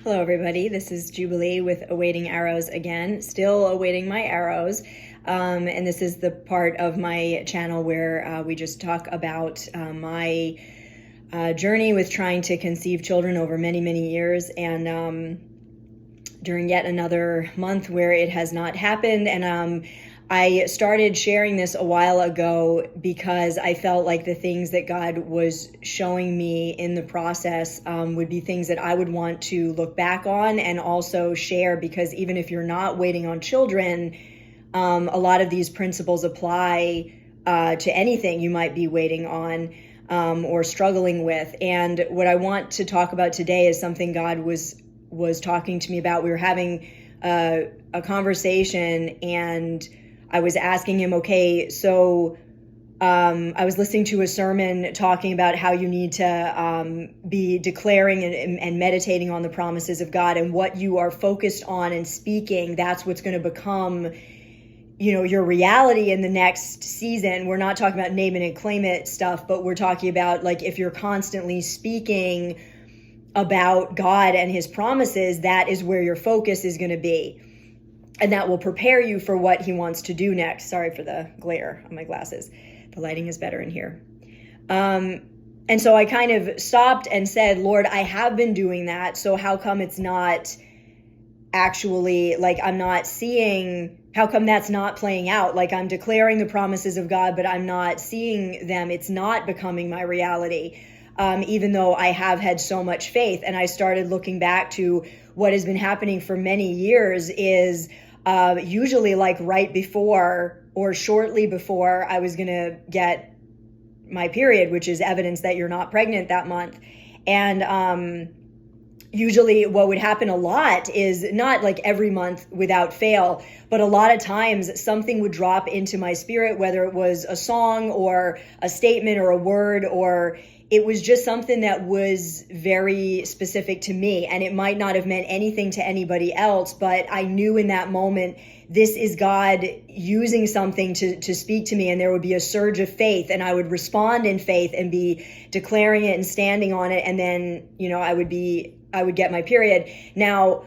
Hello, everybody. This is Jubilee with Awaiting Arrows again, still awaiting my arrows. And this is the part of my channel where we just talk about my journey with trying to conceive children over many, many years. And during yet another month where it has not happened. And I started sharing this a while ago because I felt like the things that God was showing me in the process would be things that I would want to look back on and also share, because even if you're not waiting on children, a lot of these principles apply to anything you might be waiting on or struggling with. And what I want to talk about today is something God was talking to me about. We were having a conversation, and I was asking him, okay, so I was listening to a sermon talking about how you need to be declaring and meditating on the promises of God, and what you are focused on and speaking, that's what's going to become, your reality in the next season. We're not talking about name it and claim it stuff, but we're talking about, like, if you're constantly speaking about God and his promises, that is where your focus is going to be. And that will prepare you for what he wants to do next. Sorry for the glare on my glasses. The lighting is better in here. And so I kind of stopped and said, Lord, I have been doing that. So how come it's not actually, like, I'm not seeing, how come that's not playing out? Like, I'm declaring the promises of God, but I'm not seeing them. It's not becoming my reality, even though I have had so much faith. And I started looking back to what has been happening for many years is usually like right before or shortly before I was going to get my period, which is evidence that you're not pregnant that month. And usually what would happen a lot is, not like every month without fail, but a lot of times something would drop into my spirit, whether it was a song or a statement or a word, or it was just something that was very specific to me, and it might not have meant anything to anybody else, but I knew in that moment, this is God using something to speak to me, and there would be a surge of faith, and I would respond in faith and be declaring it and standing on it, and then, I would get my period. Now,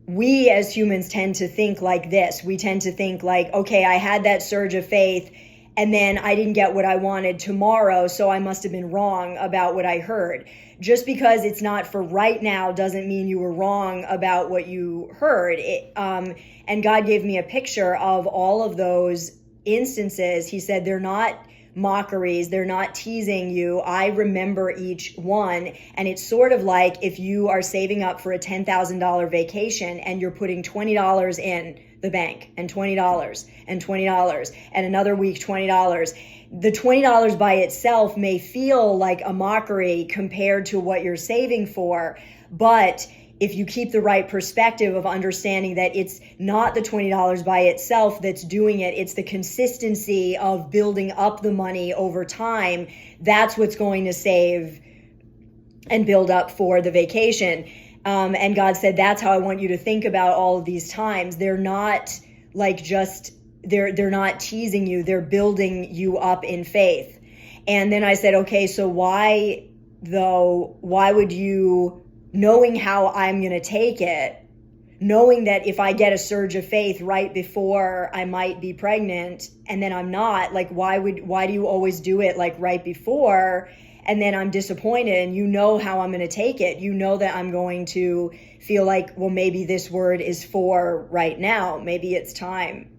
we as humans tend to think like this. We tend to think like, okay, I had that surge of faith, and then I didn't get what I wanted tomorrow, so I must have been wrong about what I heard. Just because it's not for right now doesn't mean you were wrong about what you heard. And God gave me a picture of all of those instances. He said, they're not mockeries, they're not teasing you. I remember each one. And it's sort of like if you are saving up for a $10,000 vacation and you're putting $20 in the bank, and $20 and $20 and another week $20. The $20 by itself may feel like a mockery compared to what you're saving for, but if you keep the right perspective of understanding that it's not the $20 by itself that's doing it, it's the consistency of building up the money over time, that's what's going to save and build up for the vacation. And God said, that's how I want you to think about all of these times. They're not like just, they're not teasing you. They're building you up in faith. And then I said, okay, so why would you, knowing how I'm going to take it, knowing that if I get a surge of faith right before I might be pregnant and then I'm not, like, why do you always do it like right before? And then I'm disappointed, and how I'm going to take it. That I'm going to feel like, well, maybe this word is for right now. Maybe it's time.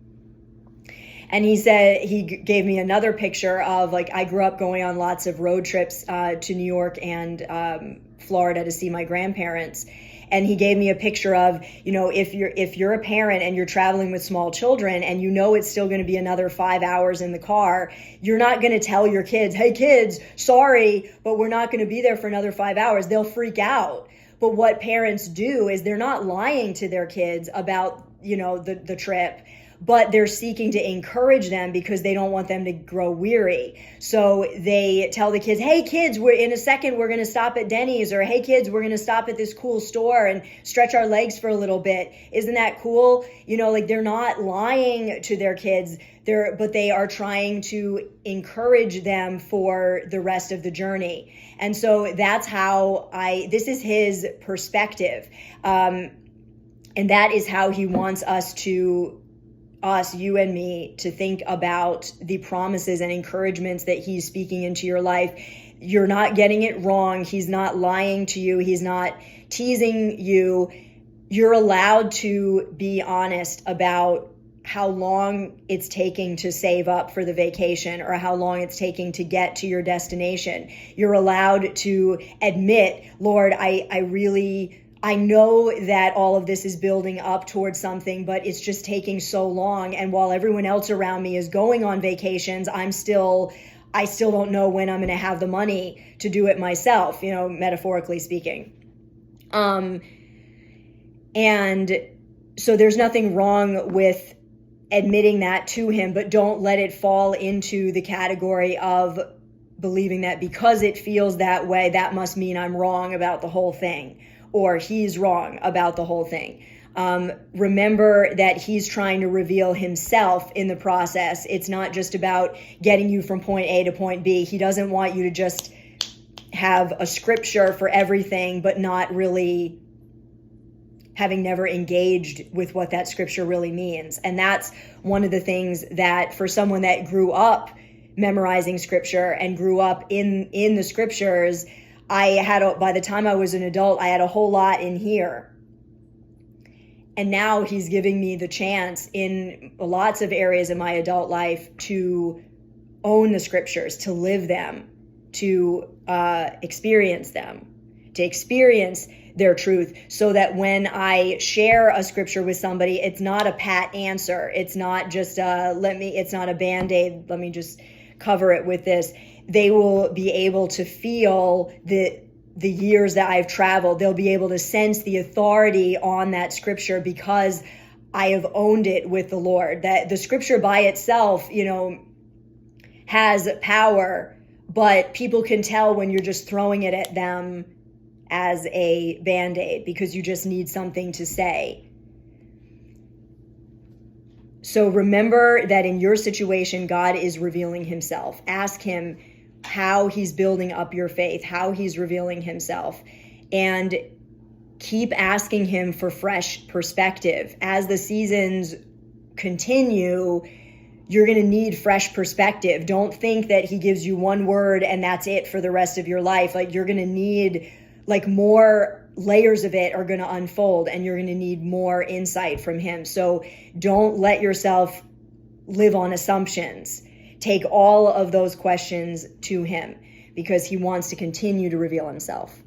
And he said, he gave me another picture of, like, I grew up going on lots of road trips to New York and Florida to see my grandparents. And he gave me a picture of, if you're a parent and you're traveling with small children and it's still going to be another 5 hours in the car, you're not going to tell your kids, hey kids, sorry, but we're not going to be there for another 5 hours. They'll freak out. But what parents do is they're not lying to their kids about, the trip, but they're seeking to encourage them because they don't want them to grow weary. So they tell the kids, hey kids, in a second we're going to stop at Denny's, or hey kids, we're going to stop at this cool store and stretch our legs for a little bit. Isn't that cool? Like, they're not lying to their kids, but they are trying to encourage them for the rest of the journey. And so that's how this is his perspective. And that is how he wants you and me, to think about the promises and encouragements that he's speaking into your life. You're not getting it wrong. He's not lying to you. He's not teasing you. You're allowed to be honest about how long it's taking to save up for the vacation, or how long it's taking to get to your destination. You're allowed to admit, Lord, I know that all of this is building up towards something, but it's just taking so long. And while everyone else around me is going on vacations, I still don't know when I'm going to have the money to do it myself, metaphorically speaking. And so there's nothing wrong with admitting that to him, but don't let it fall into the category of believing that because it feels that way, that must mean I'm wrong about the whole thing, or he's wrong about the whole thing. Remember that he's trying to reveal himself in the process. It's not just about getting you from point A to point B. He doesn't want you to just have a scripture for everything, but not really having never engaged with what that scripture really means. And that's one of the things that, for someone that grew up memorizing scripture and grew up in the scriptures, by the time I was an adult, I had a whole lot in here. And now he's giving me the chance in lots of areas of my adult life to own the scriptures, to live them, to experience them, to experience their truth, so that when I share a scripture with somebody, it's not a pat answer. It's not just it's not a Band-Aid. Let me just cover it with this. They will be able to feel the years that I've traveled. They'll be able to sense the authority on that scripture because I have owned it with the Lord. That the scripture by itself, has power, but people can tell when you're just throwing it at them as a Band-Aid because you just need something to say. So remember that in your situation, God is revealing himself. Ask him how he's building up your faith, how he's revealing himself, and keep asking him for fresh perspective. As the seasons continue, you're going to need fresh perspective. Don't think that he gives you one word and that's it for the rest of your life. You're going to need more layers of it are going to unfold, and you're going to need more insight from him. So don't let yourself live on assumptions. Take all of those questions to him because he wants to continue to reveal himself.